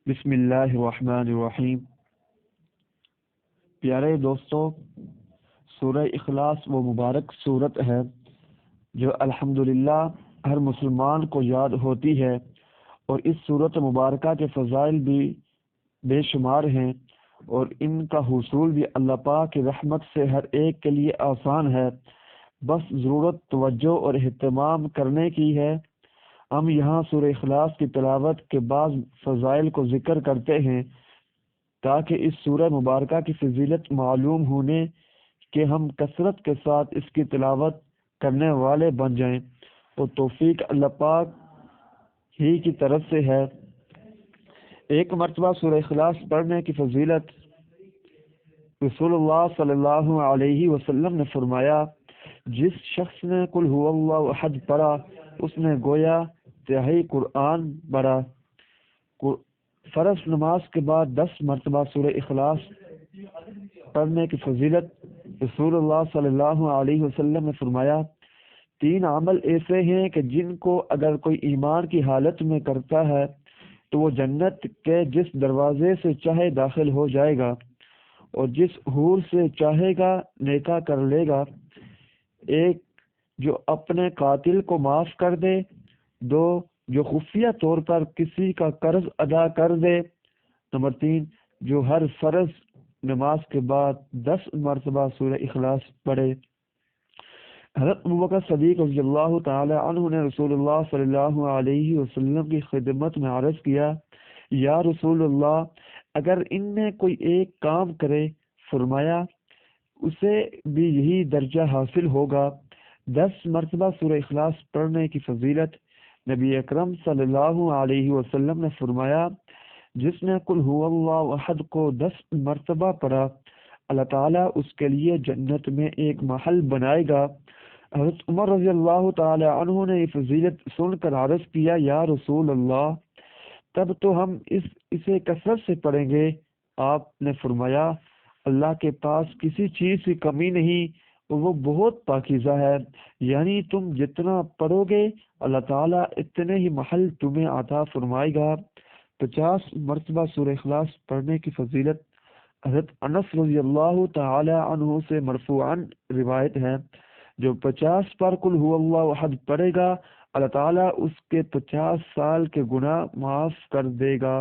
بسم اللہ الرحمن الرحیم۔ پیارے دوستو، سورہ اخلاص وہ مبارک صورت ہے جو الحمدللہ ہر مسلمان کو یاد ہوتی ہے، اور اس صورت مبارکہ کے فضائل بھی بے شمار ہیں، اور ان کا حصول بھی اللہ پاک کی رحمت سے ہر ایک کے لیے آسان ہے، بس ضرورت توجہ اور اہتمام کرنے کی ہے۔ ہم یہاں سورہ اخلاص کی تلاوت کے بعض فضائل کو ذکر کرتے ہیں تاکہ اس سورہ مبارکہ کی فضیلت معلوم ہونے کہ ہم کثرت کے ساتھ اس کی تلاوت کرنے والے بن جائیں، اور توفیق اللہ پاک ہی کی طرف سے ہے۔ ایک مرتبہ سورہ اخلاص پڑھنے کی فضیلت رسول اللہ صلی اللہ علیہ وسلم نے فرمایا، جس شخص نے قل هو اللہ احد پڑھا اس نے گویا تہائی قرآن پڑھا۔ فرض نماز کے بعد 10 مرتبہ سورہ اخلاص پڑھنے کی فضیلت رسول اللہ صلی اللہ علیہ وسلم نے فرمایا، 3 عمل ایسے ہیں کہ جن کو اگر کوئی ایمان کی حالت میں کرتا ہے تو وہ جنت کے جس دروازے سے چاہے داخل ہو جائے گا، اور جس حور سے چاہے گا نکاح کر لے گا۔ 1 جو اپنے قاتل کو معاف کر دے، 2 جو خفیہ طور پر کسی کا قرض ادا کر دے، نمبر 3 جو ہر فرض نماز کے بعد 10 مرتبہ سورہ اخلاص پڑھے۔ حضرت ابوبکر صدیق رضی اللہ تعالی عنہ نے رسول اللہ صلی اللہ علیہ وسلم کی خدمت میں عرض کیا، یا رسول اللہ، اگر ان میں کوئی ایک کام کرے، فرمایا اسے بھی یہی درجہ حاصل ہوگا۔ 10 مرتبہ سورہ اخلاص پڑھنے کی فضیلت نبی اکرم صلی اللہ علیہ وسلم نے فرمایا، جس نے قل هو اللہ احد کو 10 مرتبہ پڑھا، اللہ تعالیٰ اس کے لیے جنت میں ایک محل بنائے گا۔ حضرت عمر رضی اللہ تعالی عنہ نے یہ فضیلت سن کر عرض کیا، یا رسول اللہ، تب تو ہم اسے کثرت سے پڑھیں گے۔ آپ نے فرمایا، اللہ کے پاس کسی چیز کی کمی نہیں، اور وہ بہت پاکیزہ ہے، یعنی تم جتنا پڑھو گے اللہ تعالیٰ اتنے ہی محل تمہیں عطا فرمائے گا۔ 50 مرتبہ سورہ اخلاص پڑھنے کی فضیلت حضرت انس رضی اللہ تعالی عنہ سے مرفوعاً روایت ہے، جو 50 پر قل هو اللہ احد پڑھے گا اللہ تعالیٰ اس کے 50 سال کے گناہ معاف کر دے گا۔